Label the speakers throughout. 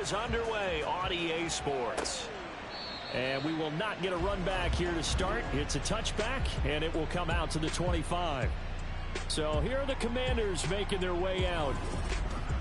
Speaker 1: Is underway on EA Sports. And we will not get a run back here to start. It's a touchback, and it will come out to the 25. So here are the Commanders making their way out.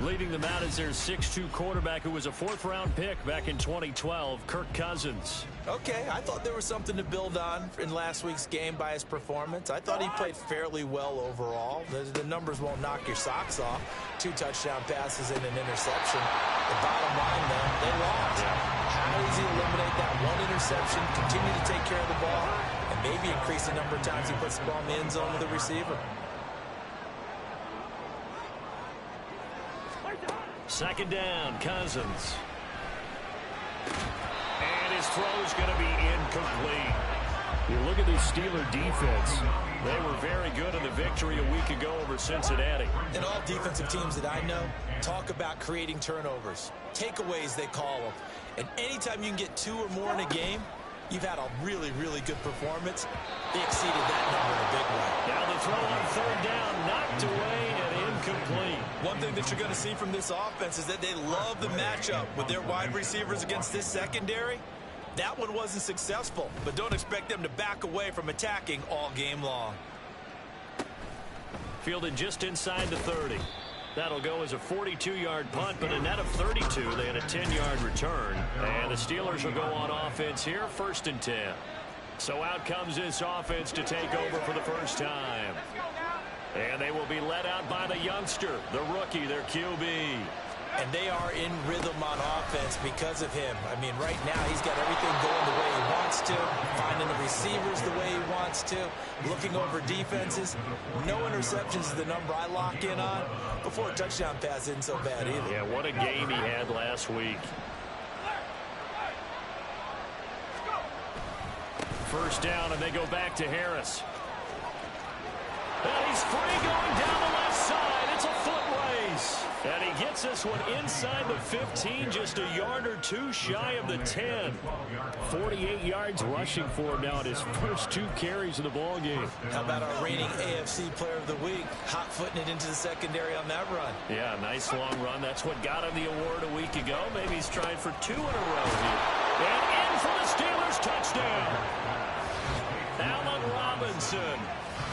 Speaker 1: Leading them out is their 6'2 quarterback who was a fourth-round pick back in 2012, Kirk Cousins.
Speaker 2: Okay, I thought there was something to build on in last week's game by his performance. I thought he played fairly well overall. The numbers won't knock your socks off. 2 touchdown passes and an interception. The bottom line, though, they lost. How does he eliminate that one interception, continue to take care of the ball, and maybe increase the number of times he puts the ball in the end zone with the receiver?
Speaker 1: Second down, Cousins. And his throw is going to be incomplete. You look at this Steeler defense. They were very good in the victory a week ago over Cincinnati.
Speaker 2: And all defensive teams that I know talk about creating turnovers. Takeaways, they call them. And anytime you can get 2 or more in a game, you've had a really, really good performance. They exceeded that number in a big way.
Speaker 1: Now the throw on third down, knocked away and incomplete.
Speaker 2: One thing that you're going to see from this offense is that they love the matchup with their wide receivers against this secondary. That one wasn't successful, but don't expect them to back away from attacking all game long.
Speaker 1: Fielded just inside the 30. That'll go as a 42-yard punt, but a net of 32. They had a 10-yard return. And the Steelers will go on offense here, 1st and 10. So out comes this offense to take over for the first time. And they will be led out by the youngster, the rookie, their QB.
Speaker 2: And they are in rhythm on offense because of him. I mean, right now he's got everything going the way he wants to, finding the receivers the way he wants to, looking over defenses. No interceptions is the number I lock in on. Before a touchdown pass isn't so bad either.
Speaker 1: Yeah, what a game he had last week. First down, and they go back to Harris. And he's free going down the left side. It's a foot race. And he gets this one inside the 15, just a yard or 2 shy of the 10. 48 yards rushing for him now at his first 2 carries of the ball game.
Speaker 2: How about our reigning AFC Player of the Week, hot-footing it into the secondary on that run?
Speaker 1: Yeah, nice long run. That's what got him the award a week ago. Maybe he's trying for 2 in a row here. And in for the Steelers touchdown. Allen Robinson.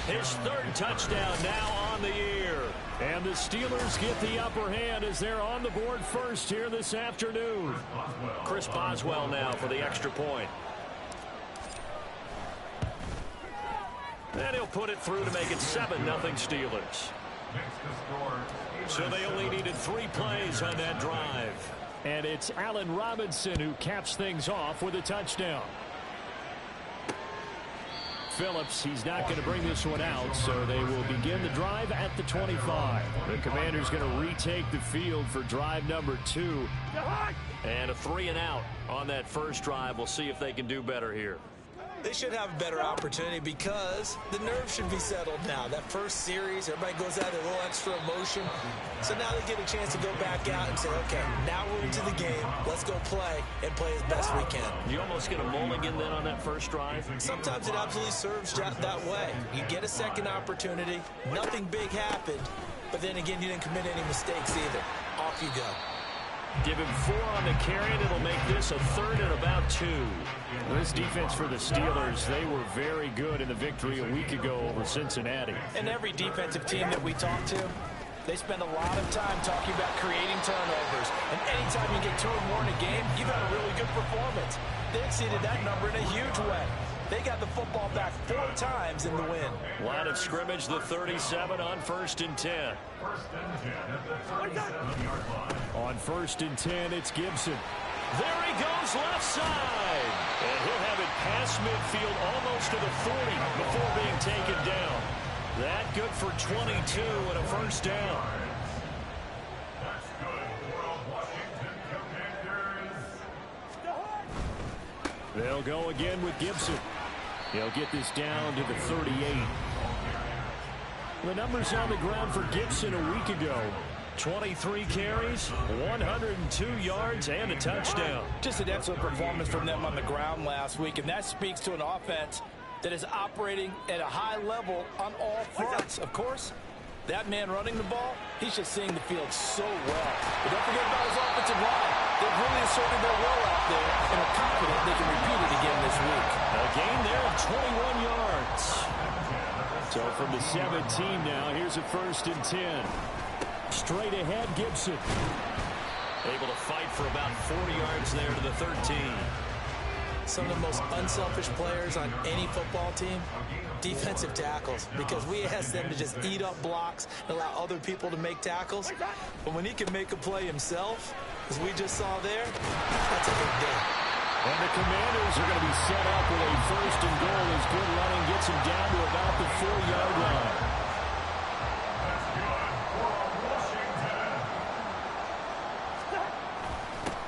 Speaker 1: His 3rd touchdown now on the year. And the Steelers get the upper hand as they're on the board first here this afternoon. Chris Boswell now for the extra point. And he'll put it through to make it 7-0 Steelers. So they only needed 3 plays on that drive. And it's Allen Robinson who caps things off with a touchdown. Phillips, he's not going to bring this one out, so they will begin the drive at the 25. The Commanders going to retake the field for drive number 2. And a 3-and-out on that first drive. We'll see if they can do better here.
Speaker 2: They should have a better opportunity because the nerves should be settled now. That first series, everybody goes out with a little extra emotion. So now they get a chance to go back out and say, okay, now we're into the game. Let's go play and play as best we can.
Speaker 1: You almost get a mulligan then on that first drive?
Speaker 2: Sometimes it absolutely serves that way. You get a second opportunity. Nothing big happened. But then again, you didn't commit any mistakes either. Off you go.
Speaker 1: Give him 4 on the carry, and it'll make this a 3rd and about 2. This defense for the Steelers, they were very good in the victory a week ago over Cincinnati.
Speaker 2: And every defensive team that we talk to, they spend a lot of time talking about creating turnovers. And anytime you get 2 or more in a game, you've had a really good performance. They exceeded that number in a huge way. They got the football back 4 times in the win.
Speaker 1: Line of scrimmage, the 37 on 1st and 10. On 1st and 10, it's Gibson. There he goes left side. And he'll have it past midfield almost to the 40 before being taken down. That good for 22 and a first down. They'll go again with Gibson. He'll get this down to the 38. The numbers on the ground for Gibson a week ago. 23 carries, 102 yards, and a touchdown.
Speaker 2: Just an excellent performance from them on the ground last week, and that speaks to an offense that is operating at a high level on all fronts. Of course, that man running the ball, he's just seeing the field so well. But don't forget about his offensive line.
Speaker 3: they've really asserted their will out there and are confident they can repeat it again this week.
Speaker 1: A gain there of 21 yards. So from the 17 now, here's a 1st and 10. Straight ahead, Gibson. Able to fight for about 40 yards there to the 13.
Speaker 2: Some of the most unselfish players on any football team, defensive tackles, because we ask them to just eat up blocks and allow other people to make tackles. But when he can make a play himself, as we just saw there, that's a big day.
Speaker 1: And the Commanders are going to be set up with a 1st and goal as good running gets him down to about the 4-yard line.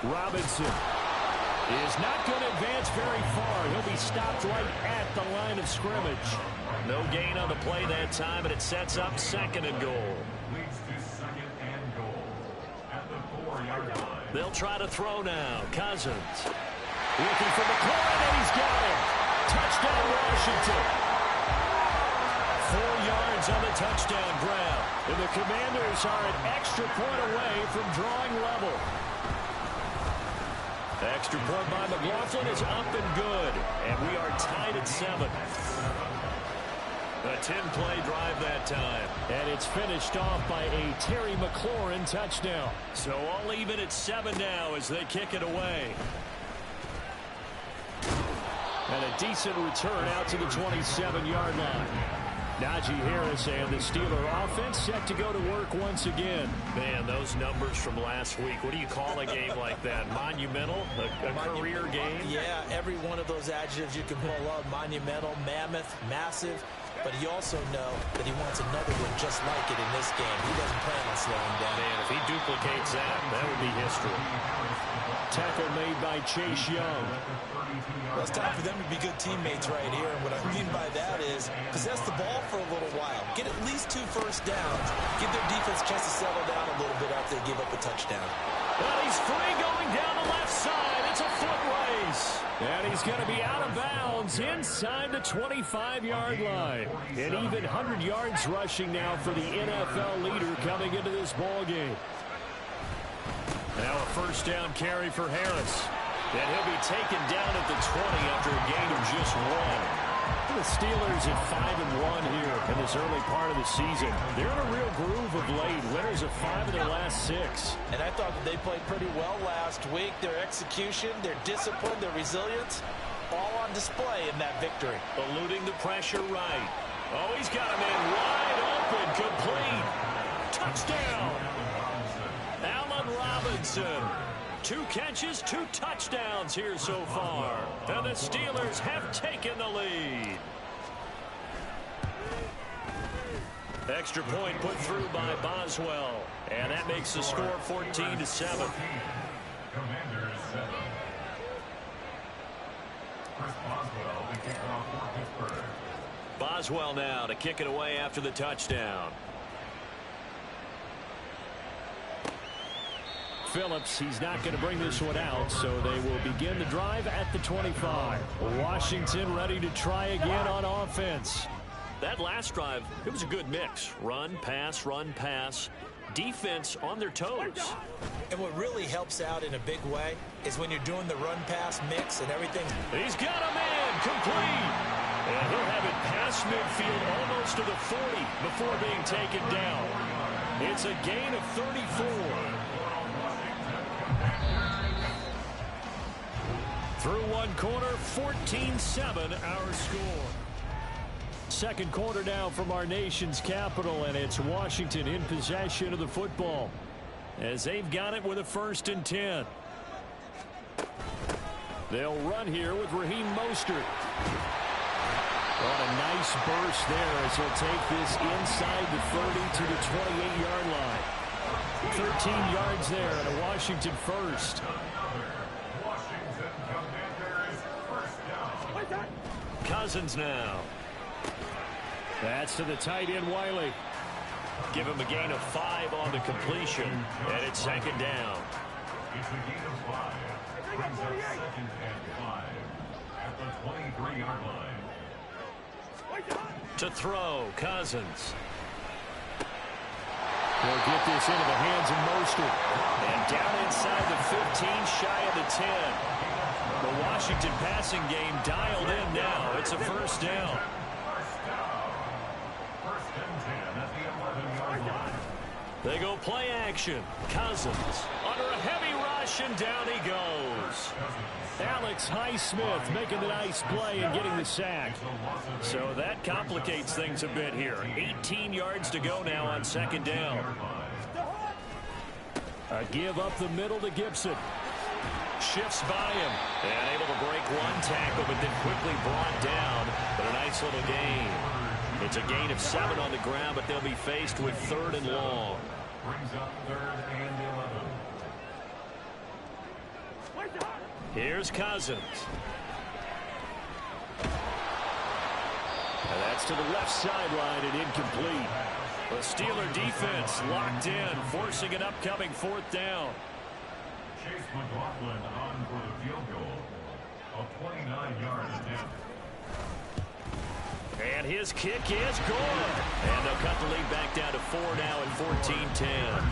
Speaker 1: Robinson is not going to advance very far. He'll be stopped right at the line of scrimmage. No gain on the play that time, and it sets up 2nd and goal. They'll try to throw now. Cousins looking for McLaurin, and he's got it. Touchdown, Washington. 4 yards on the touchdown grab. And the Commanders are an extra point away from drawing level. Extra point by McLaughlin is up and good. And we are tied at 7. A 10-play drive that time. And it's finished off by a Terry McLaurin touchdown. So all even at 7 now as they kick it away. And a decent return out to the 27-yard line. Najee Harris and the Steeler offense set to go to work once again. Man, those numbers from last week. What do you call a game like that? Monumental? A career game?
Speaker 2: Yeah, every one of those adjectives you can pull up. Monumental, mammoth, massive. But you also know that he wants another one just like it in this game. He doesn't plan on slowing down.
Speaker 1: Man, if he duplicates that, that would be history. Tackle made by Chase Young.
Speaker 2: Well, it's time for them to be good teammates right here. And what I mean by that is possess the ball for a little while. Get at least 2 first downs. Give their defense a chance to settle down a little bit after they give up a touchdown.
Speaker 1: Well, he's free going down the left side. It's a foot race. And he's going to be out of bounds inside the 25-yard line. An even 100 yards rushing now for the NFL leader coming into this ball game. Now a 1st down carry for Harris. And he'll be taken down at the 20 after a gain of just 1. The Steelers at 5-1 here in this early part of the season. They're in a real groove of late. Winners of 5 of their last 6.
Speaker 2: And I thought that they played pretty well last week. Their execution, their discipline, their resilience, all on display in that victory.
Speaker 1: Eluding the pressure right. Oh, he's got a man wide open, complete. Touchdown. Allen Robinson. 2 catches, 2 touchdowns here so far. And the Steelers have taken the lead. Extra point put through by Boswell. And that makes the score 14-7. Boswell now to kick it away after the touchdown. Phillips, he's not going to bring this one out, so they will begin the drive at the 25. Washington ready to try again on offense. That last drive, it was a good mix. Run, pass, defense on their toes.
Speaker 2: And what really helps out in a big way is when you're doing the run-pass mix and everything.
Speaker 1: He's got a man complete. And he'll have it past midfield almost to the 40 before being taken down. It's a gain of 34. Through one quarter, 14-7 our score. Second quarter now from our nation's capital, and it's Washington in possession of the football as they've got it with a 1st and 10. They'll run here with Raheem Mostert. What a nice burst there as he'll take this inside the 30 to the 28-yard line. 13 yards there and a Washington first. Cousins now. That's to the tight end, Wiley. Give him a gain of 5 on the completion, and it's 2nd down.
Speaker 4: It's a gain of 5. Brings up 2nd and 5 at the 23-yard line.
Speaker 1: To throw, Cousins. They'll get this into the hands of Mostert. And down inside the 15, shy of the 10. The Washington passing game dialed in now. It's a first down.
Speaker 4: First and 10 at the 11-yard line.
Speaker 1: They go play action. Cousins under a heavy rush, and down he goes. Alex Highsmith making the nice play and getting the sack. So that complicates things a bit here. 18 yards to go now on second down. A give up the middle to Gibson. Shifts by him. And able to break one tackle, but then quickly brought down. But a nice little gain. It's a gain of 7 on the ground, but they'll be faced with 3rd and long.
Speaker 4: Brings up 3rd and 11.
Speaker 1: Here's Cousins. And that's to the left sideline and incomplete. The Steeler defense locked in, forcing an upcoming 4th down.
Speaker 4: Chase McLaughlin on for the field goal. A 29-yard attempt.
Speaker 1: And his kick is good. And they'll cut the lead back down to 4 now at 14-10.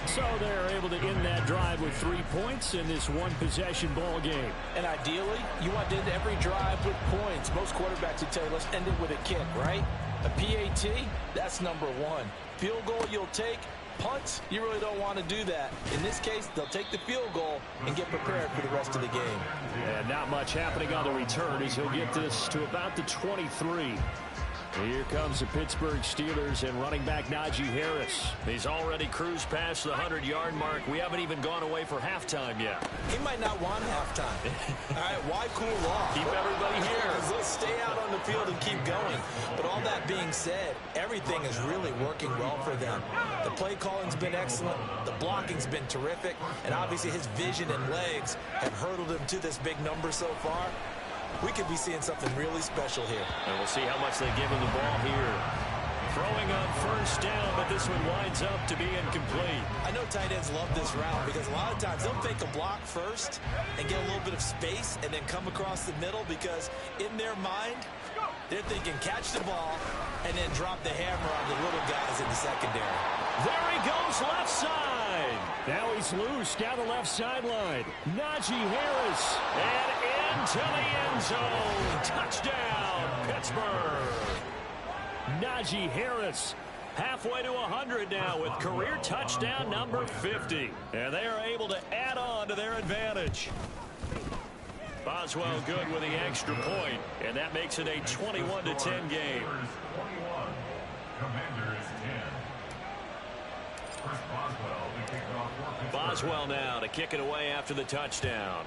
Speaker 1: So they're able to end that drive with 3 points in this one-possession ball game.
Speaker 2: And ideally, you want to end every drive with points. Most quarterbacks would tell you, let's end it with a kick, right? A PAT, that's number 1. Field goal you'll take. Punts, you really don't want to do that. In this case, they'll take the field goal and get prepared for the rest of the game.
Speaker 1: And not much happening on the return as he'll get this to about the 23. Here comes the Pittsburgh Steelers and running back Najee Harris. He's already cruised past the 100-yard mark. We haven't even gone away for halftime yet.
Speaker 2: He might not want halftime. All right, why cool off?
Speaker 1: Keep everybody here.
Speaker 2: Let's stay out on the field and keep going. But all that being said, everything is really working well for them. The play calling's been excellent. The blocking's been terrific. And obviously his vision and legs have hurdled him to this big number so far. We could be seeing something really special here.
Speaker 1: And we'll see how much they give him the ball here. Throwing on first down, but this one winds up to be incomplete.
Speaker 2: I know tight ends love this route because a lot of times they'll fake a block first and get a little bit of space and then come across the middle because in their mind, they're thinking catch the ball and then drop the hammer on the little guys in the secondary.
Speaker 1: There he goes left side. Now he's loose down the left sideline. Najee Harris. And into the end zone. Touchdown, Pittsburgh. Najee Harris halfway to 100 now with career touchdown number 50. And they are able to add on to their advantage. Boswell good with the extra point, and that makes it a 21-10 game.
Speaker 4: 21. Commanders 10. First Boswell to kick it off for Pittsburgh.
Speaker 1: Boswell now to kick it away after the touchdown.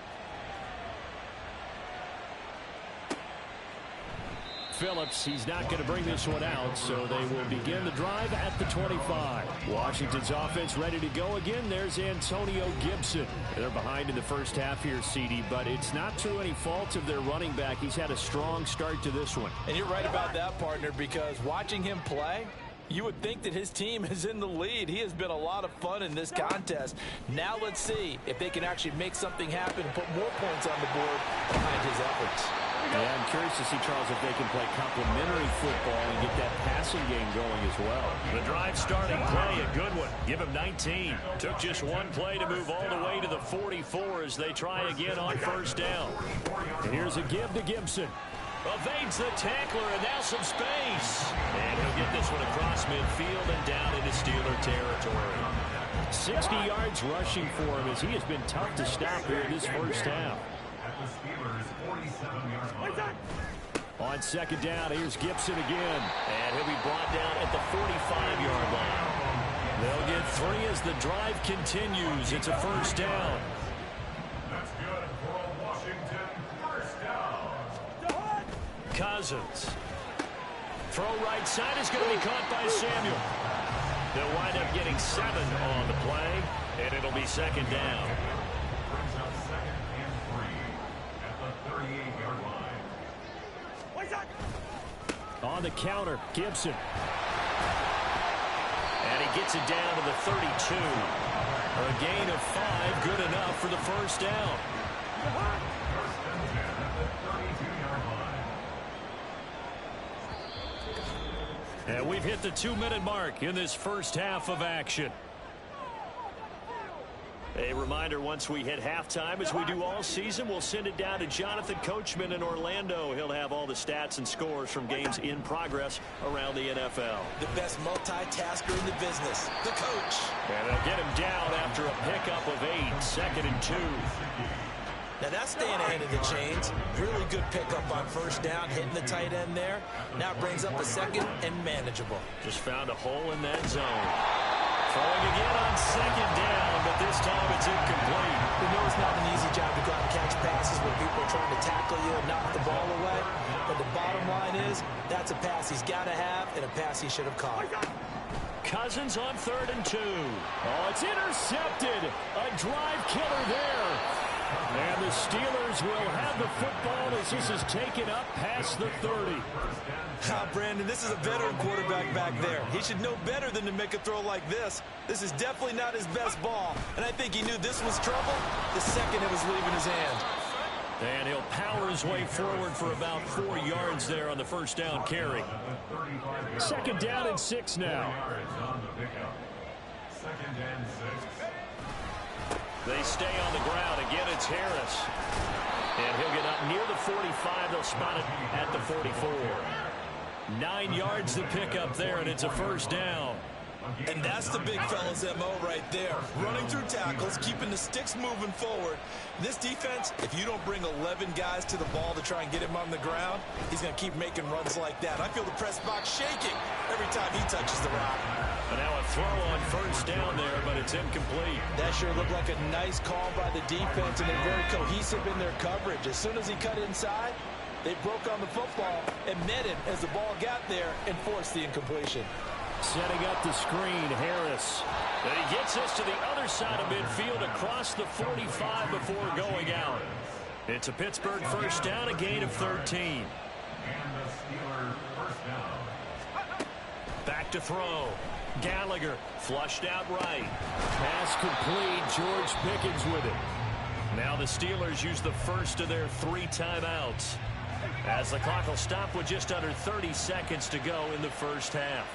Speaker 1: Phillips, he's not going to bring this one out, so they will begin the drive at the 25. Washington's offense ready to go again. There's Antonio Gibson. They're behind in the first half here, CD, but it's not through any fault of their running back. He's had a strong start to this one.
Speaker 2: And you're right about that, partner, because watching him play, you would think that his team is in the lead. He has been a lot of fun in this contest. Now let's see if they can actually make something happen and put more points on the board behind his efforts.
Speaker 1: Yeah, I'm curious to see, Charles, if they can play complementary football and get that passing game going as well. The drive starting play, a good one. Give him 19. Took just one play to move all the way to the 44 as they try again on first down. And here's a give to Gibson. Evades the tackler, and now some space. And he'll get this one across midfield and down into Steeler territory. 60 yards rushing for him as he has been tough to stop here in this first half.
Speaker 4: At the Steelers' 47-yard line.
Speaker 1: On second down, here's Gibson again. And he'll be brought down at the 45-yard line. They'll get 3 as the drive continues. It's a first down.
Speaker 4: That's good for a Washington first down.
Speaker 1: Cousins. Throw right side is going to be caught by Samuel. They'll wind up getting 7 on the play, and it'll be second down.
Speaker 4: Brings up 2nd and 3 at the 38-yard line.
Speaker 1: On the counter, Gibson. And he gets it down to the 32. A gain of 5, good enough for the first down.
Speaker 4: First and 10 at the 32-yard line.
Speaker 1: And we've hit the 2-minute mark in this first half of action. A reminder, once we hit halftime, as we do all season, we'll send it down to Jonathan Coachman in Orlando. He'll have all the stats and scores from games in progress around the NFL.
Speaker 2: The best multitasker in the business, the coach.
Speaker 1: And they'll get him down after a pickup of 8, 2nd and 2.
Speaker 2: Now that's staying ahead of the chains. Really good pickup on first down, hitting the tight end there. Now it brings up a 2nd and manageable.
Speaker 1: Just found a hole in that zone. Throwing again on 2nd down, but this time it's incomplete.
Speaker 2: We know it's not an easy job to go out and catch passes when people are trying to tackle you and knock the ball away. But the bottom line is, that's a pass he's got to have and a pass he should have caught.
Speaker 1: Cousins on 3rd and 2. Oh, it's intercepted. A drive killer there. And the Steelers will have the football as this is taken up past the 30.
Speaker 2: Brandon, this is a veteran quarterback back there. He should know better than to make a throw like this. This is definitely not his best ball. And I think he knew this was trouble the second it was leaving his hand.
Speaker 1: And he'll power his way forward for about 4 yards there on the first down carry. 2nd down and 6 now.
Speaker 4: 2nd and 6.
Speaker 1: They stay on the ground. Again, it's Harris. And he'll get up near the 45. They'll spot it at the 44. 9 yards to pick up there, and it's a first down.
Speaker 2: And that's the big fella's MO right there. Running through tackles, keeping the sticks moving forward. This defense, if you don't bring 11 guys to the ball to try and get him on the ground, he's going to keep making runs like that. I feel the press box shaking every time he touches the rock.
Speaker 1: And now a throw on first down there, but it's incomplete.
Speaker 2: That sure looked like a nice call by the defense, and they're very cohesive in their coverage. As soon as he cut inside, they broke on the football and met him as the ball got there and forced the incompletion.
Speaker 1: Setting up the screen, Harris. And he gets us to the other side of midfield across the 45 before going out. It's a Pittsburgh first down, a gain of 13.
Speaker 4: And the Steelers first down.
Speaker 1: Back to throw. Gallagher flushed out right. Pass complete. George Pickens with it. Now the Steelers use the first of their 3 timeouts, as the clock will stop with just under 30 seconds to go in the first half.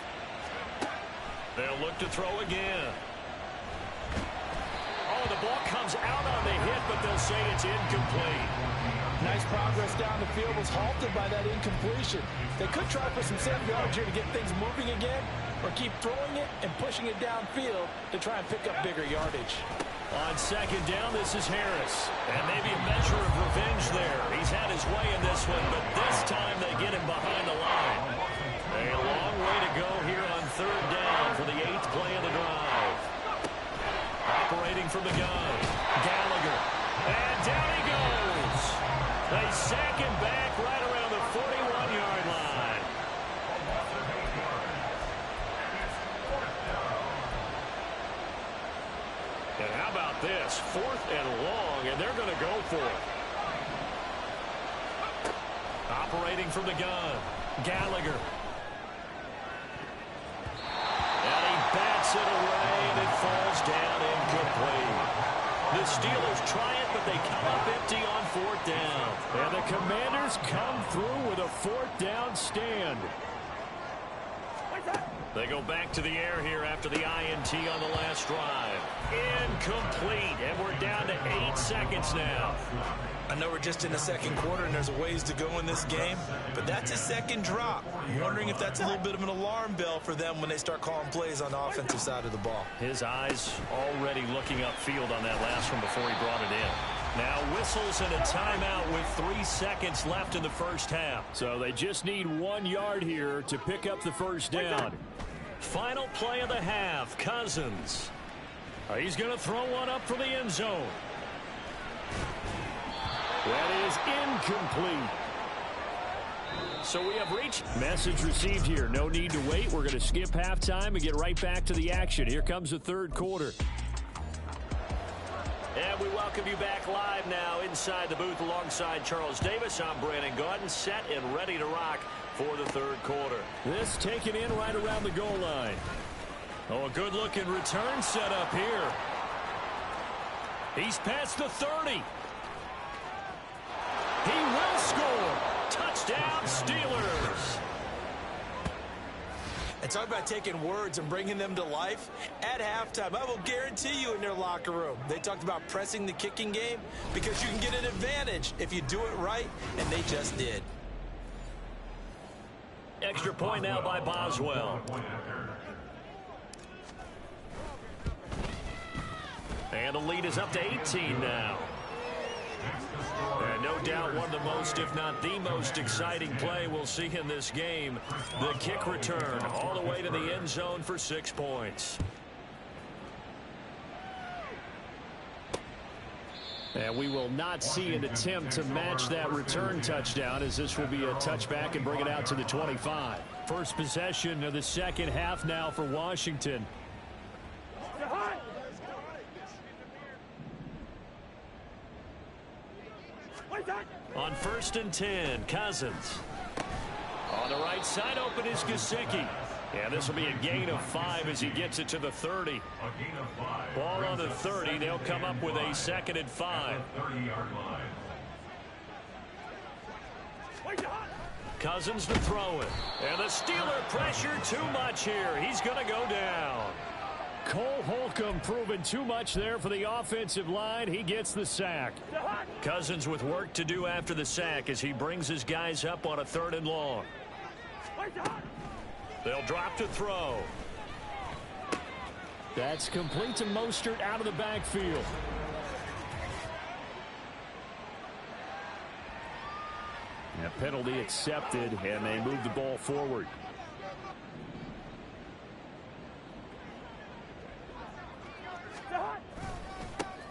Speaker 1: They'll look to throw again. Oh, the ball comes out on the hit, but they'll say it's incomplete.
Speaker 2: Nice progress down the field, was halted by that incompletion. They could try for some 7 yards here to get things moving again, or keep throwing it and pushing it downfield to try and pick up bigger yardage.
Speaker 1: On 2nd down, this is Harris. And maybe a measure of revenge there. He's had his way in this one, but this time they get him behind the line. A long way to go here on 3rd down for the 8th play of the drive. Operating from the gun, Gallagher. And down he goes. They sack him back right around the 41-yard line. And how about this? 4th and long, and they're going to go for it. Operating from the gun, Gallagher. And he bats it away, and it falls down incomplete. The Steelers try it, but they come up empty on 4th down. And the Commanders come through with a 4th down stand. They go back to the air here after the INT on the last drive. Incomplete, and we're down to 8 seconds now.
Speaker 2: I know we're just in the 2nd quarter and there's a ways to go in this game, but that's a 2nd drop. I'm wondering if that's a little bit of an alarm bell for them when they start calling plays on the offensive side of the ball.
Speaker 1: His eyes already looking upfield on that last one before he brought it in. Now whistles and a timeout with 3 seconds left in the first half. So they just need 1 yard here to pick up the first down. Final play of the half, Cousins. He's going to throw one up for the end zone. That is incomplete. So we have reached. Message received here. No need to wait. We're going to skip halftime and get right back to the action. Here comes the 3rd quarter. And we welcome you back live now inside the booth alongside Charles Davis. I'm Brandon Gaudin, set and ready to rock for the 3rd quarter. This taken in right around the goal line. Oh, a good-looking return set up here. He's past the 30. He will score. Touchdown, Steelers.
Speaker 2: And talk about taking words and bringing them to life. At halftime, I will guarantee you in their locker room, they talked about pressing the kicking game because you can get an advantage if you do it right, and they just did.
Speaker 1: Extra point now by Boswell. And the lead is up to 18 now. And no doubt one of the most, if not the most exciting play we'll see in this game. The kick return all the way to the end zone for 6 points. And we will not see an attempt to match that return touchdown, as this will be a touchback and bring it out to the 25. First possession of the second half now for Washington. On 1st and 10, Cousins. On the right side, open is Gesicki. And this will be a gain of 5 as he gets it to the 30. Ball on the 30. They'll come up with a 2nd and 5. Cousins to throw it. And the Steeler pressure too much here. He's going to go down. Cole Holcomb proving too much there for the offensive line. He gets the sack. Cousins with work to do after the sack as he brings his guys up on a 3rd and long. They'll drop to throw. That's complete to Mostert out of the backfield. A penalty accepted, and they move the ball forward.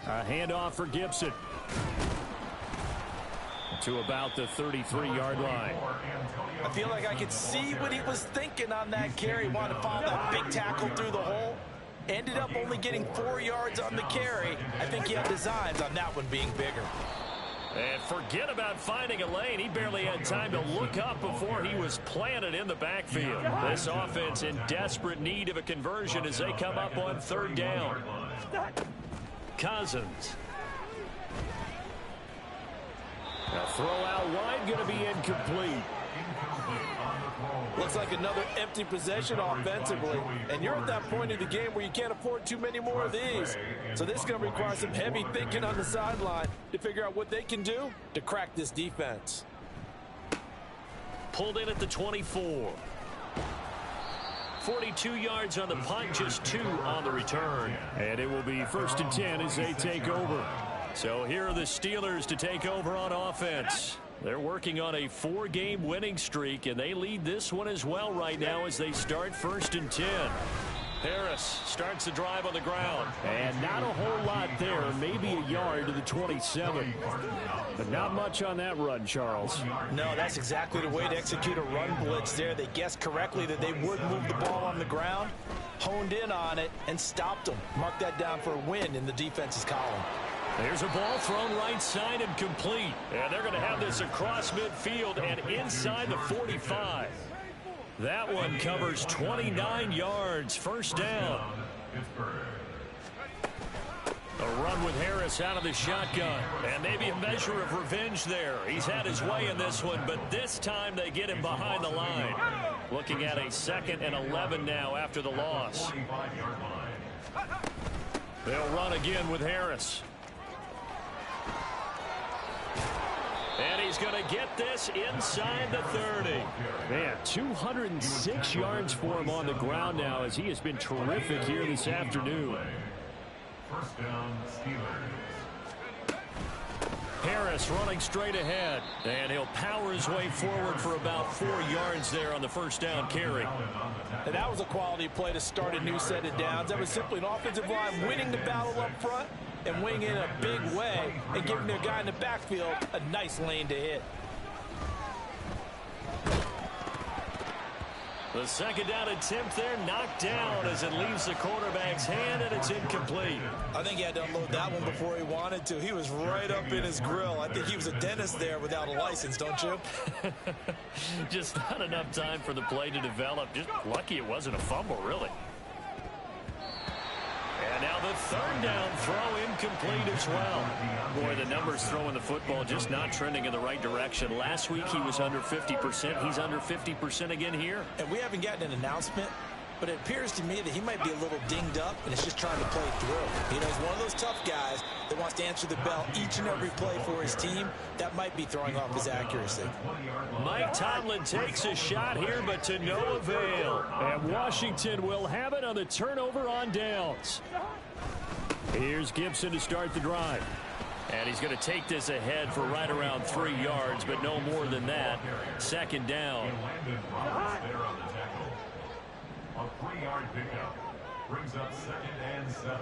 Speaker 1: A handoff for Gibson. To about the 33-yard line.
Speaker 2: I feel like I could see what he was thinking on that carry. Wanted to follow that big tackle through the hole. Ended up only getting 4 yards on the carry. I think he had designs on that one being bigger.
Speaker 1: And forget about finding a lane. He barely had time to look up before he was planted in the backfield. This offense in desperate need of a conversion as they come up on 3rd down. Cousins. A throw out wide, going to be incomplete.
Speaker 3: Looks like another empty possession offensively. And you're at that point in the game where you can't afford too many more of these. So this is going to require some heavy thinking on the sideline to figure out what they can do to crack this defense.
Speaker 1: Pulled in at the 24. 42 yards on the punt, just 2 on the return. And it will be 1st and 10 as they take over. So here are the Steelers to take over on offense. They're working on a 4-game winning streak, and they lead this one as well right now as they start 1st and 10. Harris starts the drive on the ground. And not a whole lot there, maybe a yard to the 27. But not much on that run, Charles.
Speaker 2: No, that's exactly the way to execute a run blitz there. They guessed correctly that they would move the ball on the ground, honed in on it, and stopped them. Mark that down for a win in the defense's column.
Speaker 1: There's a ball thrown right side and complete. And they're going to have this across midfield and inside the 45. That one covers 29 yards. 1st down. A run with Harris out of the shotgun. And maybe a measure of revenge there. He's had his way in this one, but this time they get him behind the line. Looking at a 2nd and 11 now after the loss. They'll run again with Harris. And he's going to get this inside the 30. Man, 206 yards for him on the ground now as he has been terrific here this afternoon.
Speaker 4: 1st down, Steelers.
Speaker 1: Harris running straight ahead. And he'll power his way forward for about 4 yards there on the 1st down carry.
Speaker 3: And that was a quality play to start a new set of downs. That was simply an offensive line winning the battle up front and winning in a big way and giving their guy in the backfield a nice lane to hit.
Speaker 1: The 2nd down attempt there knocked down as it leaves the quarterback's hand, and it's incomplete.
Speaker 2: I think he had to unload that one before he wanted to. He was right up in his grill. I think he was a dentist there without a license, don't you?
Speaker 1: Just not enough time for the play to develop. Just lucky it wasn't a fumble, really. And now the 3rd down throw incomplete as well. Boy, the numbers throwing the football just not trending in the right direction. Last week he was under 50%. He's under 50% again here.
Speaker 2: And we haven't gotten an announcement but it appears to me that he might be a little dinged up and is just trying to play through. You know, he's one of those tough guys that wants to answer the bell each and every play for his team. That might be throwing off his accuracy.
Speaker 1: Mike Tomlin takes a shot here, but to no avail. And Washington will have it on the turnover on downs. Here's Gibson to start the drive. And he's going to take this ahead for right around 3 yards, but no more than that. Second down.
Speaker 4: A 3-yard pickup brings up 2nd and 7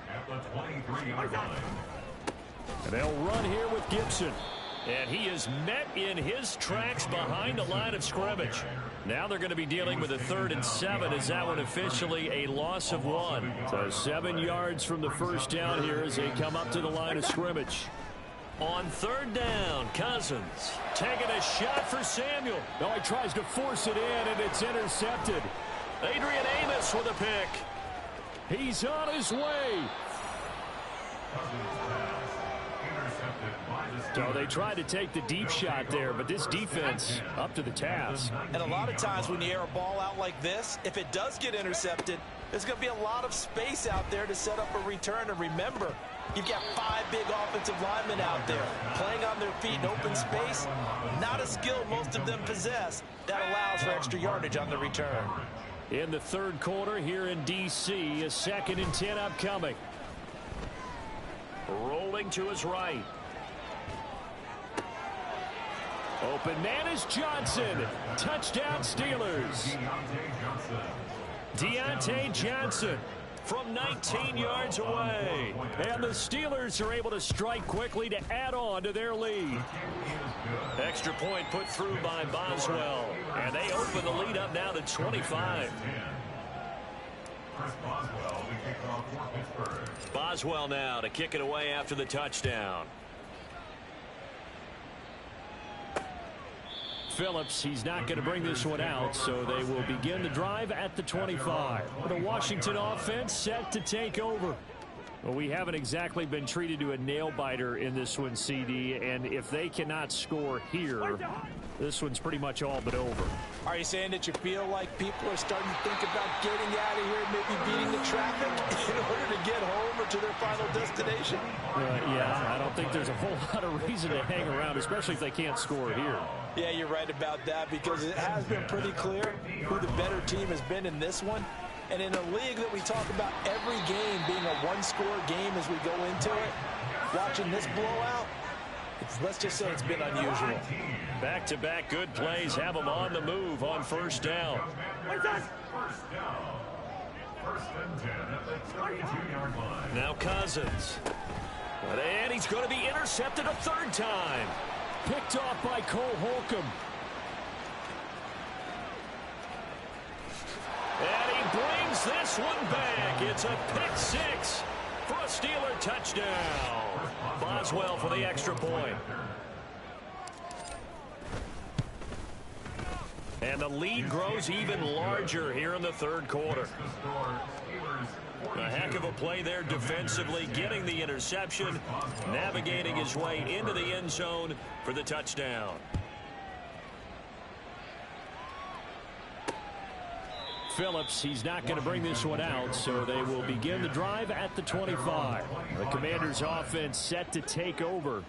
Speaker 4: at the 23-yard line.
Speaker 1: And they'll run here with Gibson. And he is met in his tracks behind the line of scrimmage. Now they're going to be dealing with a 3rd and 7 as that one officially a loss of 1. So 7 yards from the first down here as they come up to the line of scrimmage. On 3rd down, Cousins taking a shot for Samuel. No, he tries to force it in, and it's intercepted. Adrian Amos with a pick. He's on his way. So they tried to take the deep shot there, but this defense up to the task.
Speaker 2: And a lot of times when you air a ball out like this, if it does get intercepted, there's going to be a lot of space out there to set up a return. And remember, you've got 5 big offensive linemen out there playing on their feet in open space. Not a skill most of them possess. That allows for extra yardage on the return.
Speaker 1: In the 3rd quarter here in D.C., a 2nd and 10 upcoming. Rolling to his right. Open man is Johnson. Touchdown Steelers. Deontay Johnson from 19 yards away. And the Steelers are able to strike quickly to add on to their lead. Extra point put through by Boswell. And they open the lead up now to 25. Boswell now to kick it away after the touchdown. Phillips, he's not going to bring this one out, so they will begin the drive at the 25. The Washington offense set to take over. Well, we haven't exactly been treated to a nail-biter in this one, CD, and if they cannot score here, this one's pretty much all but over.
Speaker 2: Are you saying that you feel like people are starting to think about getting out of here, maybe beating the traffic in order to get home or to their final destination?
Speaker 1: Yeah, I don't think there's a whole lot of reason to hang around, especially if they can't score here.
Speaker 2: Yeah, you're right about that, because it has been pretty clear who the better team has been in this one. And in a league that we talk about every game being a one-score game as we go into it, watching this blowout, let's just say it's been unusual.
Speaker 1: Back-to-back good plays have them on the move on 1st down. Now Cousins. And he's going to be intercepted a 3rd time. Picked off by Cole Holcomb. And he brings this one back. It's a pick 6 for a Steeler touchdown. Boswell for the extra point. And the lead grows even larger here in the 3rd quarter. A heck of a play there defensively, getting the interception, navigating his way into the end zone for the touchdown. Phillips, he's not going to bring this one out, so they will begin the drive at the 25. The Commanders' offense set to take over.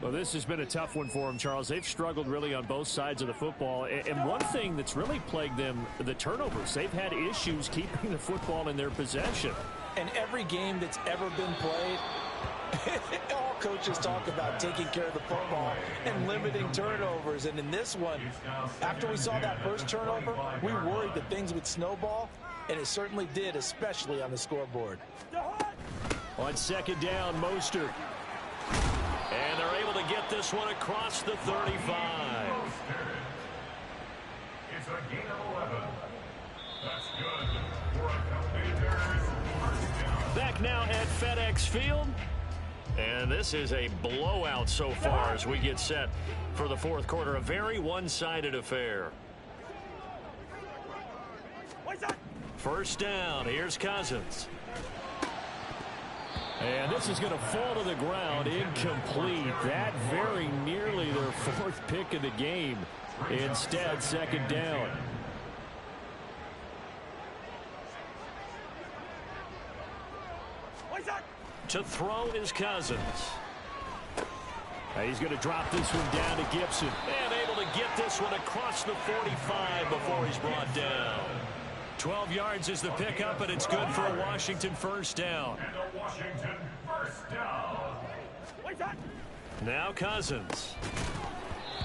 Speaker 1: Well, this has been a tough one for them, Charles. They've struggled really on both sides of the football. And one thing that's really plagued them, the turnovers. They've had issues keeping the football in their possession.
Speaker 2: And every game that's ever been played, all coaches talk about taking care of the football and limiting turnovers. And in this one, after we saw that first turnover, we worried that things would snowball, and it certainly did, especially on the scoreboard.
Speaker 1: On 2nd down, Mostert. And they're able to get this one across the 35.
Speaker 4: It's a gain of 11. That's good for a Commanders touchdown.
Speaker 1: Back now at FedEx Field. And this is a blowout so far as we get set for the 4th quarter. A very one-sided affair. 1st down. Here's Cousins. And this is going to fall to the ground, incomplete. That very nearly their 4th pick of the game. Instead, 2nd down. To throw is Cousins.
Speaker 5: He's going to drop this one down to Gibson.
Speaker 1: And able to get this one across the 45 before he's brought down. 12 yards is the pickup, and it's good for a Washington first down.
Speaker 4: And a Washington first down.
Speaker 1: Now Cousins.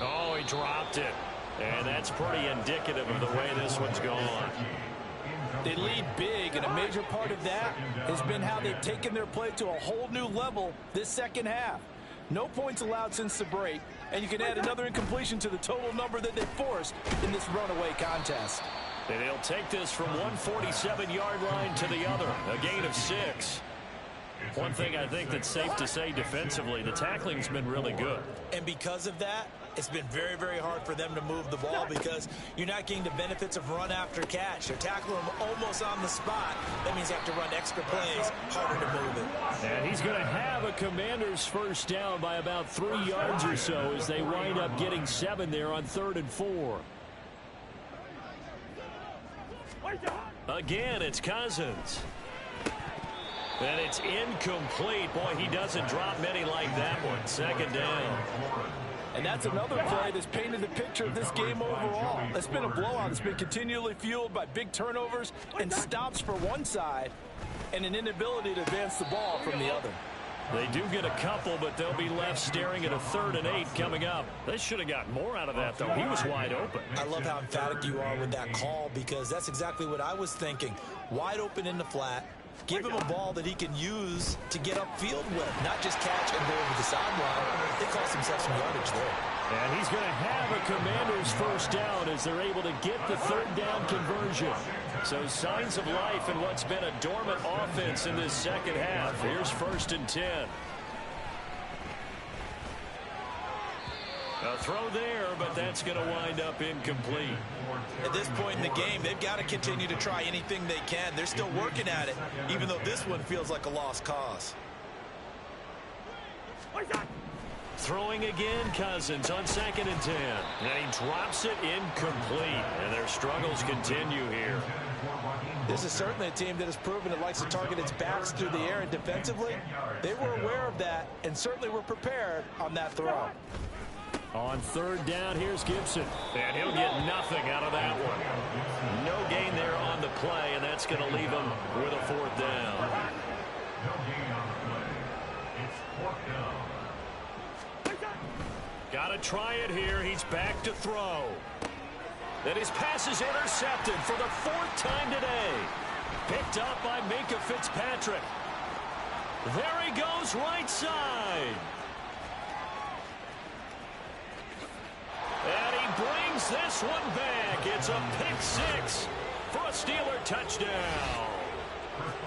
Speaker 1: Oh, he dropped it. And that's pretty indicative of the way this one's gone.
Speaker 3: They lead big, and a major part of that has been how they've taken their play to a whole new level this second half. No points allowed since the break, and you can add another incompletion to the total number that they forced in this runaway contest.
Speaker 1: And he'll take this from 147-yard line to the other, a gain of 6. One thing I think that's safe to say defensively, the tackling's been really good.
Speaker 2: And because of that, it's been very, very hard for them to move the ball because you're not getting the benefits of run after catch. They're tackling them almost on the spot. That means you have to run extra plays, harder to move it.
Speaker 5: And he's going to have a Commanders first down by about 3 yards or so as they wind up getting 7 there on 3rd and 4.
Speaker 1: Again, it's Cousins. And it's incomplete. Boy, he doesn't drop many like that one. 2nd down.
Speaker 3: And that's another play that's painted the picture of this game overall. It's been a blowout. It's been continually fueled by big turnovers and stops for one side and an inability to advance the ball from the other.
Speaker 1: They do get a couple, but they'll be left staring at a 3rd and 8 coming up. They should have got more out of that, though. He was wide open.
Speaker 2: I love how emphatic you are with that call because that's exactly what I was thinking. Wide open in the flat. Give him a ball that he can use to get upfield with, not just catch and go over the sideline. They cost themselves some yardage there.
Speaker 5: And he's going to have a Commanders first down as they're able to get the 3rd down conversion.
Speaker 1: So signs of life in what's been a dormant offense in this second half. Here's 1st and 10. A throw there, but that's going to wind up incomplete.
Speaker 2: At this point in the game, they've got to continue to try anything they can. They're still working at it, even though this one feels like a lost cause.
Speaker 1: Throwing again, Cousins on 2nd and 10. And he drops it incomplete. And their struggles continue here.
Speaker 3: This is certainly a team that has proven it likes to target its backs through the air, and defensively, they were aware of that and certainly were prepared on that throw.
Speaker 5: On 3rd down, here's Gibson.
Speaker 1: And he'll get nothing out of that one. No gain there on the play, and that's going to leave him with a 4th down.
Speaker 4: No gain on the play. It's 4th down.
Speaker 1: Got to try it here. He's back to throw. And his pass is intercepted for the 4th time today. Picked up by Minkah Fitzpatrick. There he goes, right side. And he brings this one back. It's a pick 6 for a Steeler touchdown.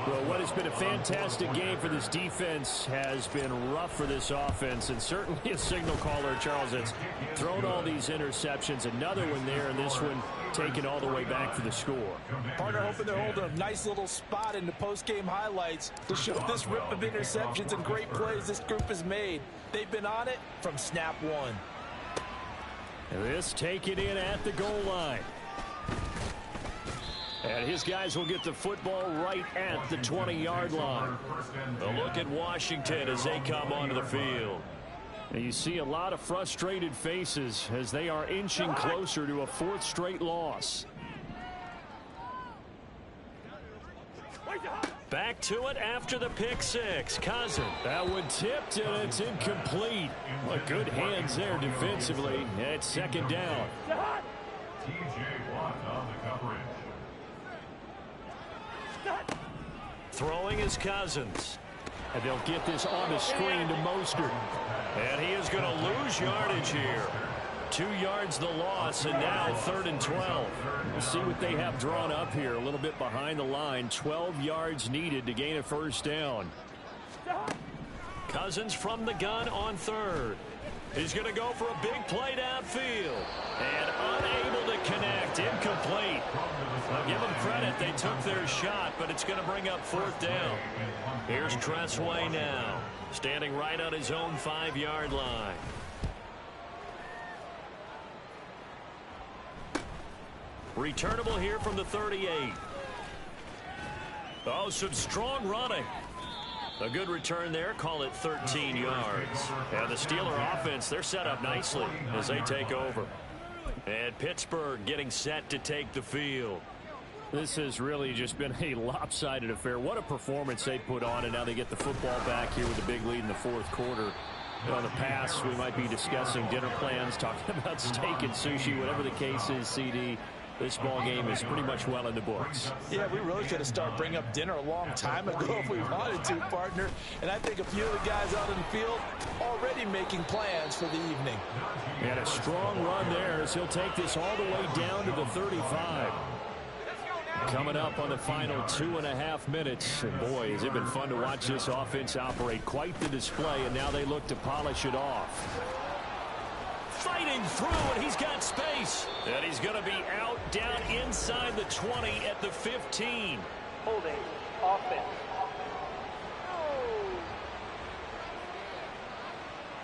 Speaker 5: Well, what has been a fantastic game for this defense has been rough for this offense, and certainly a signal caller, Charles, that's thrown all these interceptions. Another one there, and this one taken all the way back for the score.
Speaker 3: Partner hoping they're holding a nice little spot in the post-game highlights to show this rip of interceptions and great plays this group has made. They've been on it from snap one.
Speaker 5: And this taken in at the goal line. And his guys will get the football right at the 20-yard line.
Speaker 1: A look at Washington as they come onto the field.
Speaker 5: And you see a lot of frustrated faces as they are inching closer to a 4th straight loss.
Speaker 1: Back to it after the pick 6. Cousins.
Speaker 5: That one tipped, and it's incomplete. Well, good hands there defensively. And it's 2nd down.
Speaker 4: T.J. Watt on the coverage.
Speaker 1: Throwing is Cousins.
Speaker 5: And they'll get this on the screen to Mostert.
Speaker 1: And he is going to lose yardage here. 2 yards the loss, and now 3rd and 12.
Speaker 5: We'll see what they have drawn up here. A little bit behind the line. 12 yards needed to gain a first down.
Speaker 1: Cousins from the gun on 3rd. He's going to go for a big play downfield. And unable to connect. Incomplete. I'll give them credit. They took their shot, but it's going to bring up 4th down. Here's Tressway now. Standing right on his own 5-yard line. Returnable here from the 38. Oh, some strong running. A good return there. Call it 13 yards. And the Steeler offense, they're set up nicely as they take over. And Pittsburgh getting set to take the field.
Speaker 5: This has really just been a lopsided affair. What a performance they put on, and now they get the football back here with a big lead in the fourth quarter. And on the pass, we might be discussing dinner plans, talking about steak and sushi, whatever the case is, CD. This ball game is pretty much well in the books.
Speaker 3: Yeah, we really could have started bringing up dinner a long time ago if we wanted to, partner. And I think a few of the guys out in the field already making plans for the evening.
Speaker 5: And a strong run there as he'll take this all the way down to the 35. Coming up on the final 2.5 minutes. And boy, has it been fun to watch this offense operate. Quite the display, and now they look to polish it off.
Speaker 1: Fighting through, and he's got space. And he's going to be out down inside the 20 at the 15.
Speaker 6: Holding offense.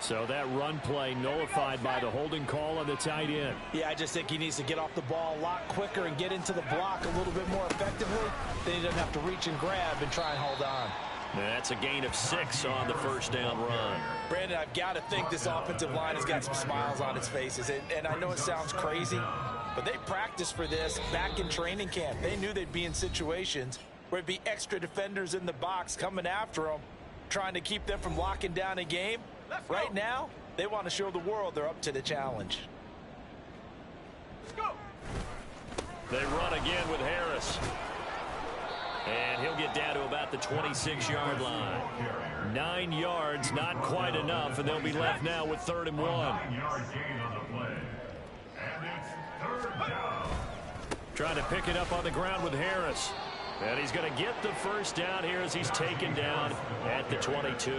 Speaker 5: So that run play nullified by the holding call on the tight end.
Speaker 3: Yeah, I just think he needs to get off the ball a lot quicker and get into the block a little bit more effectively. Then he doesn't have to reach and grab and try and hold on.
Speaker 1: That's a gain of 6 on the first down run.
Speaker 2: Brandon, I've got to think this offensive line has got some smiles on its faces. And I know it sounds crazy, but they practiced for this back in training camp. They knew they'd be in situations where it'd be extra defenders in the box coming after them, trying to keep them from locking down a game. Right now, they want to show the world they're up to the challenge.
Speaker 6: Let's go.
Speaker 1: They run again with Harris. And he'll get down to about the 26-yard line. 9 yards, not quite enough, and they'll be left now with 3rd and 1.
Speaker 4: 9-yard gain on the play. And it's 3rd down.
Speaker 5: Trying to pick it up on the ground with Harris.
Speaker 1: And he's going to get the first down here as he's taken down at the 22.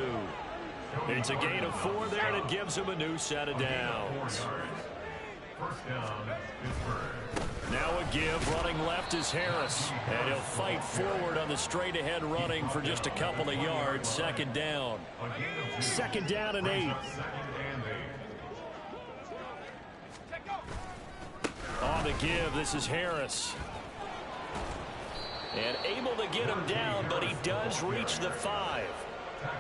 Speaker 1: It's a gain of 4 there, and it gives him a new set of downs.
Speaker 4: First down, Pittsburgh.
Speaker 1: Now a give, running left is Harris. And he'll fight forward on the straight-ahead running for just a couple of yards. 2nd down.
Speaker 5: 2nd down and 8.
Speaker 1: On the give, this is Harris. And able to get him down, but he does reach the 5.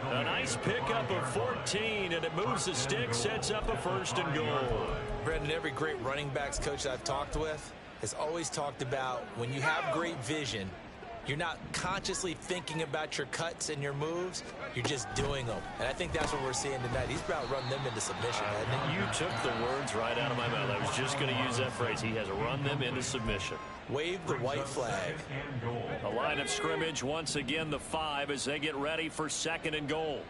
Speaker 1: A nice pickup of 14, and it moves the stick, sets up a 1st and goal.
Speaker 2: Brandon, every great running backs coach I've talked with has always talked about when you have great vision, you're not consciously thinking about your cuts and your moves, you're just doing them. And I think that's what we're seeing tonight. He's about running them into submission, hasn't he?
Speaker 1: You took the words right out of my mouth. I was just going to use that phrase. He has run them into submission.
Speaker 2: Wave the white flag.
Speaker 1: A line of scrimmage, once again the 5 as they get ready for 2nd and goal.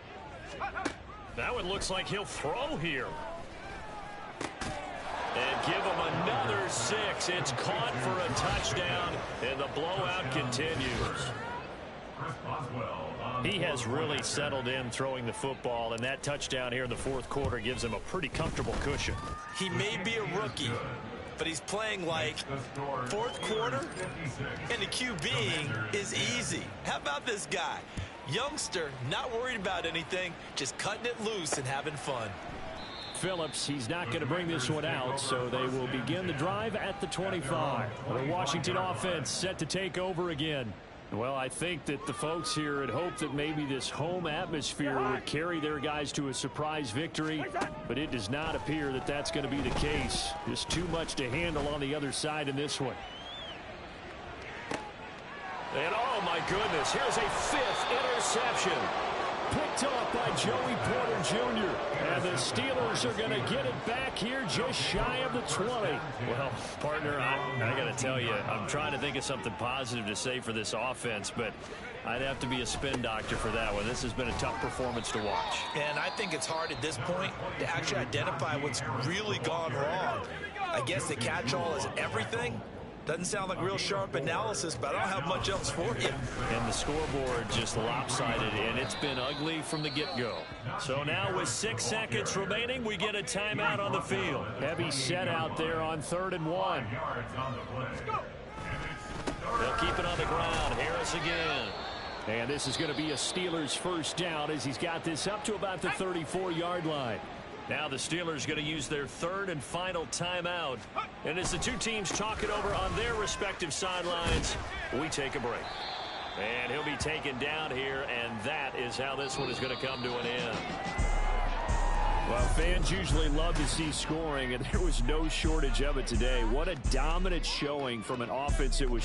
Speaker 1: Now it looks like he'll throw here. And give him another 6. It's caught for a touchdown, and the blowout continues. He has really settled in throwing the football, and that touchdown here in the 4th quarter gives him a pretty comfortable cushion.
Speaker 2: He may be a rookie, but he's playing like 4th quarter, and the QBing is easy. How about this guy? Youngster, not worried about anything, just cutting it loose and having fun.
Speaker 5: Phillips, he's not going to bring this one out, so they will begin the drive at the 25. The Washington offense set to take over again. Well, I think that the folks here had hoped that maybe this home atmosphere would carry their guys to a surprise victory, but it does not appear that that's going to be the case. Just too much to handle on the other side in this one.
Speaker 1: And oh my goodness, here's a 5th interception.
Speaker 5: Picked up by Joey Porter Jr. And the Steelers are going to get it back here just shy of the 20.
Speaker 1: Well, partner, I got to tell you, I'm trying to think of something positive to say for this offense, but I'd have to be a spin doctor for that one. This has been a tough performance to watch.
Speaker 2: And I think it's hard at this point to actually identify what's really gone wrong. I guess the catch-all is everything. Doesn't sound like real sharp analysis, but I don't have much else for you.
Speaker 1: And the scoreboard just lopsided, and it's been ugly from the get-go. So now with 6 seconds remaining, we get a timeout on the field.
Speaker 5: Heavy set out there on 3rd and 1.
Speaker 1: They'll keep it on the ground. Harris again.
Speaker 5: And this is going to be a Steelers 1st down as he's got this up to about the 34-yard line.
Speaker 1: Now the Steelers going to use their 3rd and final timeout. And as the two teams talk it over on their respective sidelines, we take a break. And he'll be taken down here, and that is how this one is going to come to an end.
Speaker 5: Well, fans usually love to see scoring, and there was no shortage of it today. What a dominant showing from an offense that was